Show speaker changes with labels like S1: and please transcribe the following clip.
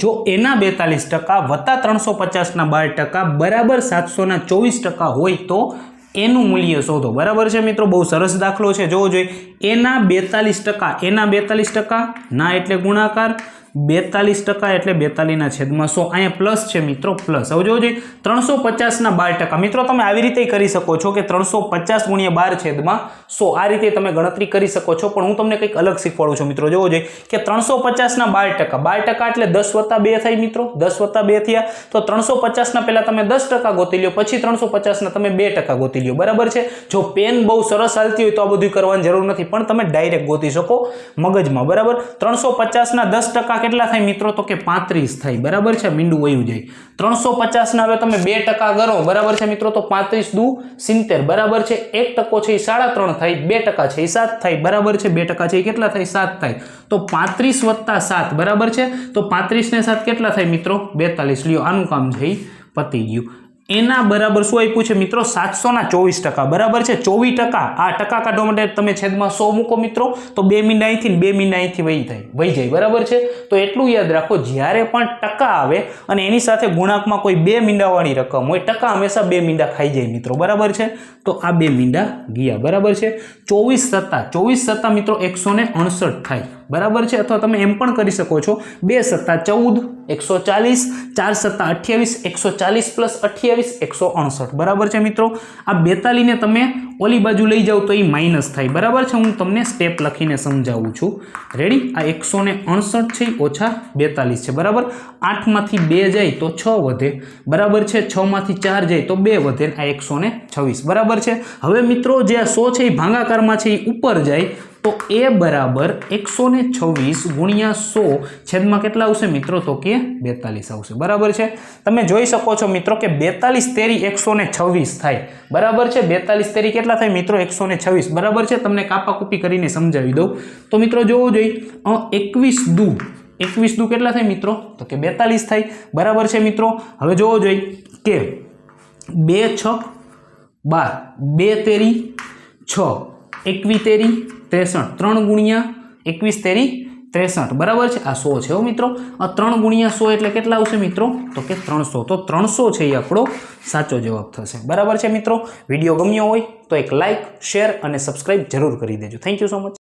S1: જો એના 42% વત્તા 350 ના 12% બરાબર 724% હોય તો એનું મૂલ્ય શોધો। બરાબર છે મિત્રો, બહુ સરસ દાખલો છે, જોવો જોઈએ। એના 42%, એના 42% ના એટલે ગુણાકાર, 42% એટલે 42 ના છેદમાં 100, અહીંયા પ્લસ છે મિત્રો, પ્લસ। હવે જોવો જોઈએ 350 ના 12%, મિત્રો તમે આવી રીતે કરી શકો છો કે 350 ગુણ્યા 12 છેદમાં 100, આ રીતે તમે ગણતરી કરી શકો છો, પણ હું તમને કંઈક અલગ શીખવાડું છું મિત્રો। જોવો જોઈએ કે 350 ના 12%, 12% એટલે 10 વત્તા 2 થાય મિત્રો, 10 વત્તા 2 થયા, તો 350 ના પહેલા તમે 10% ગોતી લ્યો, પછી 350 ના તમે 2% ગોતી લ્યો। બરાબર છે, જો પેન બહુ સરસ હાલતી હોય તો આ બધું કરવાની જરૂર નથી, પણ તમે ડાયરેક્ટ ગોતી શકો મગજમાં। બરાબર, 350 ના 10% કેટલા થાય મિત્રો, તો કે 35 થાય। બરાબર છે, મીંડું વયું જાય। 350 ના હવે તમે 2% કરો, બરાબર છે મિત્રો, તો 35 દુ 70, બરાબર છે। 1% છે એ 3.5 થાય, 2% છે એ 7 થાય, બરાબર છે। 2% છે એ કેટલા થાય, 7 થાય, તો 35 વત્તા 7, બરાબર છે, તો 35 ને 7 કેટલા થાય મિત્રો, 42। લ્યો, આનું કામ છે એ પતી ગયું। એના બરાબર શું આપ્યું છે મિત્રો, 724%, બરાબર છે। 24%, આ ટકા કાઢવા માટે તમે છેદમાં 100 મૂકો મિત્રો, તો 2 મીંડા અહીંથી ને 2 મીંડા અહીંથી વહી જાય, બરાબર છે। તો એટલું યાદ રાખો, જ્યારે પણ ટકા આવે અને એની સાથે ગુણાંકમાં કોઈ 2 મીંડાવાળી રકમ હોય, ટકા હંમેશા 2 મીંડા ખાઈ જાય મિત્રો, બરાબર છે। તો આ 2 મીંડા ગયા, બરાબર છે। 24 મિત્રો 169 થાય, બરાબર છે, અથવા તમે એમ પણ કરી શકો છો 2 સત્તા 14, 140, 4 સત્તા 28, 140 પ્લસ 28, 169, બરાબર છે મિત્રો। આ 42 ને તમે ઓલી બાજુ લઈ જાઓ તો એ માઇનસ થાય, બરાબર છે, હું તમને સ્ટેપ લખીને સમજાવું છું, રેડી। આ 169 છે ઓછા 42 છે, બરાબર। 8 માંથી 2 જાય તો 6 વધે, બરાબર છે। 6 માંથી 4 જાય તો 2 વધે, આ 126, બરાબર છે। હવે મિત્રો જે આ 100 છે એ ભાગાકારમાં છે એ ઉપર જાય, તો એ બરાબર 126 ગુણ્યા 100 છેદમાં કેટલા આવશે મિત્રો, તો કે 42 આવશે, બરાબર છે। તમે જોઈ શકો છો મિત્રો કે 42 તેરી 126 થાય, બરાબર છે। 42 તેરી કેટલા થાય મિત્રો, 126, બરાબર છે। તમને કાપાકૂપી કરીને સમજાવી દઉં તો મિત્રો જોવું જોઈએ, 21 દુ કેટલા થાય મિત્રો, તો કે 42 થાય, બરાબર છે મિત્રો। હવે જોવો જોઈએ કે 2 6 12, 2 તેરી 6, 21 તેરી 63, 3 ગુણ્યા 21 તેરી 63, બરાબર છે। આ 100 છે મિત્રો, 3 ગુણ્યા 100 એટલે કેટલા આવશે મિત્રો, તો કે 300, તો 300 છે એ આપણો સાચો જવાબ થશે, બરાબર છે મિત્રો। વિડીયો ગમ્યો હોય તો એક લાઇક, શેર અને સબસ્ક્રાઇબ જરૂર કરી દેજો। Thank you so much.